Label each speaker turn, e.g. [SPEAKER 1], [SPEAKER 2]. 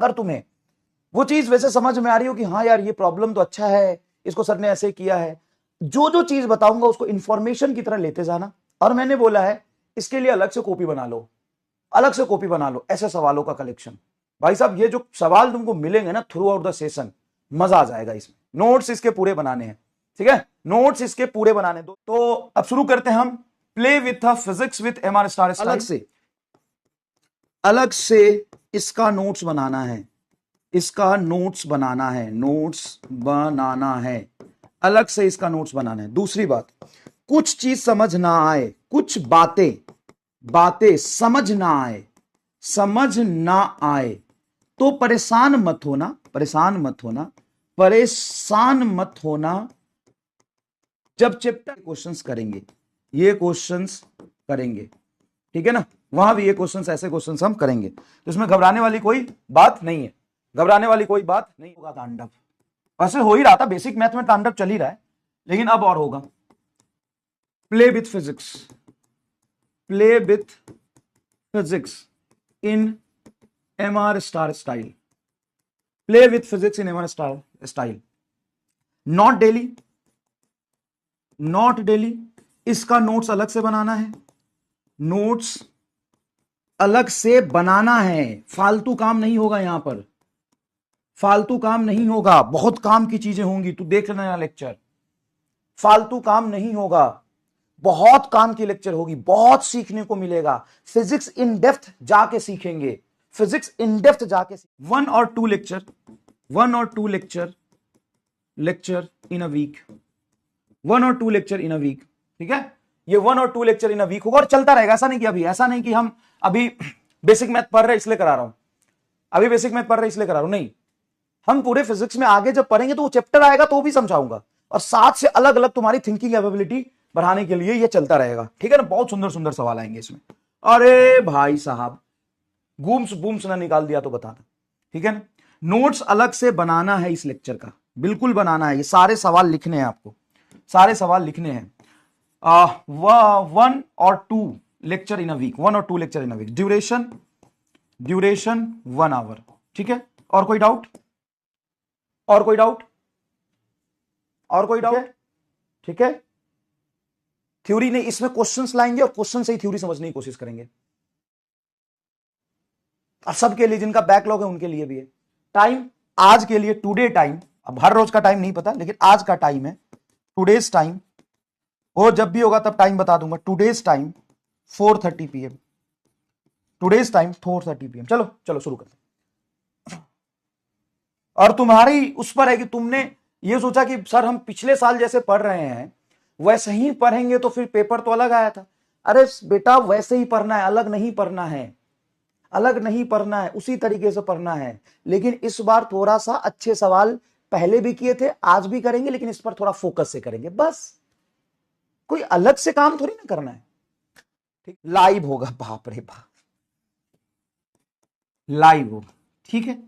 [SPEAKER 1] अगर तुम्हें वो चीज वैसे समझ में आ रही हो कि हाँ यार ये प्रॉब्लम तो अच्छा है, इसको सर ने ऐसे किया है, जो जो चीज बताऊंगा उसको इंफॉर्मेशन की तरह लेते जाना। और मैंने बोला है इसके लिए अलग से कॉपी बना लो, अलग से कॉपी बना लो, ऐसे सवालों का कलेक्शन। भाई साहब ये जो सवाल तुमको मिलेंगे ना थ्रू आउट द सेशन, मजा आ जाएगा इसमें। नोट्स इसके पूरे बनाने हैं, ठीक है, नोट्स इसके पूरे बनाने दो। तो अब शुरू करते हैं हम, play with physics with MR star style. अलग से इसका नोट्स बनाना है, इसका नोट्स बनाना है, नोट्स बनाना है, अलग से इसका नोट्स बनाना है। दूसरी बात, कुछ चीज समझ ना आए, कुछ बातें समझ ना आए, समझ ना आए तो परेशान मत होना, परेशान मत होना, परेशान मत होना। जब चैप्टर क्वेश्चंस करेंगे, ये क्वेश्चंस करेंगे, ठीक है ना, वहां भी ये क्वेश्चंस, ऐसे क्वेश्चंस हम करेंगे, तो इसमें घबराने वाली कोई बात नहीं है, घबराने वाली कोई बात नहीं होगा। तांडव वैसे हो ही रहा था, बेसिक मैथ में तांडव चल ही रहा है, लेकिन अब और होगा। Play with physics, play with physics in MR star style, play with physics in MR star style. Not daily, not daily, इसका नोट्स अलग से बनाना है, नोट्स अलग से बनाना है, फालतू काम नहीं होगा यहां पर, फालतू काम नहीं होगा, बहुत काम की चीजें होंगी, तू देख लेना लेक्चर, फालतू काम नहीं होगा, बहुत काम की लेक्चर होगी, बहुत सीखने को मिलेगा। फिजिक्स इन डेप्थ जाके सीखेंगे, फिजिक्स इन डेप्थ जाके, 1 और 2 लेक्चर, 1 और 2 lecture, lecture in a week, 1 और 2 लेक्चर इन अ वीक, ठीक है, ये 1 और 2 लेक्चर इन अ वीक होगा और चलता रहेगा। ऐसा नहीं कि अभी, ऐसा नहीं कि हम अभी बेसिक मैथ पढ़ रहे इसलिए करा रहा हूं, अभी बेसिक मैथ पढ़ रहे इसलिए करा रहा हूं, नहीं, हम पूरे फिजिक्स में आगे जब पढ़ेंगे तो वो चैप्टर आएगा तो भी समझाऊंगा, और साथ से अलग अलग तुम्हारी थिंकिंग एबिलिटी बढ़ाने के लिए ये चलता रहेगा, ठीक है ना। बहुत सुंदर सुंदर सवाल आएंगे इसमें। अरे भाई साहब गूम्स बूम्स ना निकाल दिया तो बताना, ठीक है ना। नोट्स अलग से बनाना है इस लेक्चर का, बिल्कुल बनाना है, ये सारे सवाल लिखने हैं आपको, सारे सवाल लिखने हैं। 1 और 2 लेक्चर इन अ वीक, 1 और 2 lecture in a week, duration, duration 1 hour, ठीक है। और कोई डाउट, और कोई डाउट, और कोई डाउट, ठीक है। थ्योरी नहीं, इसमें क्वेश्चंस लाएंगे और क्वेश्चन से ही थ्योरी समझने की कोशिश करेंगे, और सबके लिए जिनका बैकलॉग है उनके लिए भी है। टाइम आज के लिए, टुडे टाइम, अब हर रोज का टाइम नहीं पता, लेकिन आज का टाइम है, टुडेज टाइम, वो जब भी होगा तब टाइम बता दूंगा। Today's time 4:30 PM, today's time 4:30 PM। चलो चलो शुरू करते हैं। और तुम्हारी उस पर है कि तुमने ये सोचा कि सर हम पिछले साल जैसे पढ़ रहे हैं वैसे ही पढ़ेंगे तो फिर पेपर तो अलग आया था। अरे बेटा वैसे ही पढ़ना है, अलग नहीं पढ़ना है, अलग नहीं पढ़ना है, उसी तरीके से पढ़ना है, लेकिन इस बार थोड़ा सा अच्छे सवाल पहले भी किए थे, आज भी करेंगे, लेकिन इस पर थोड़ा फोकस से करेंगे बस, कोई अलग से काम थोड़ी ना करना है, ठीक। लाइव होगा, बाप रे बाप, लाइव होगा, ठीक है।